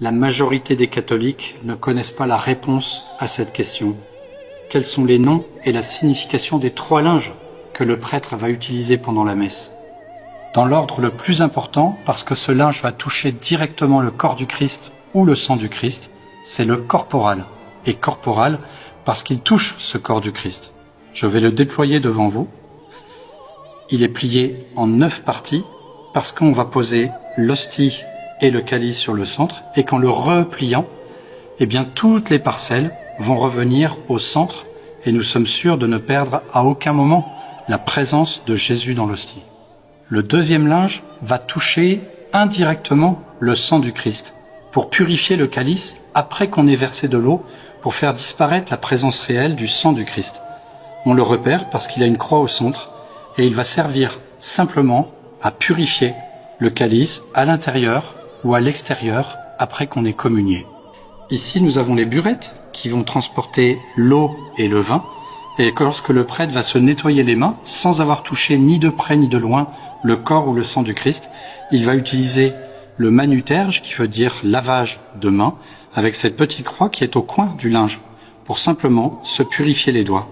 La majorité des catholiques ne connaissent pas la réponse à cette question. Quels sont les noms et la signification des 3 linges que le prêtre va utiliser pendant la messe? Dans l'ordre le plus important, parce que ce linge va toucher directement le corps du Christ ou le sang du Christ, c'est le corporal. Et corporal parce qu'il touche ce corps du Christ. Je vais le déployer devant vous. Il est plié en 9 parties parce qu'on va poser l'hostie et le calice sur le centre, et qu'en le repliant, eh bien toutes les parcelles vont revenir au centre, et nous sommes sûrs de ne perdre à aucun moment la présence de Jésus dans l'hostie. Le deuxième linge va toucher indirectement le sang du Christ, pour purifier le calice après qu'on ait versé de l'eau, pour faire disparaître la présence réelle du sang du Christ. On le repère parce qu'il a une croix au centre, et il va servir simplement à purifier le calice à l'intérieur ou à l'extérieur après qu'on ait communié. Ici, nous avons les burettes qui vont transporter l'eau et le vin, et que lorsque le prêtre va se nettoyer les mains, sans avoir touché ni de près ni de loin le corps ou le sang du Christ, il va utiliser le manuterge, qui veut dire lavage de mains, avec cette petite croix qui est au coin du linge, pour simplement se purifier les doigts.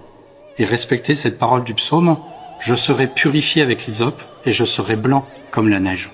Et respecter cette parole du psaume, « Je serai purifié avec l'hysope, et je serai blanc comme la neige ».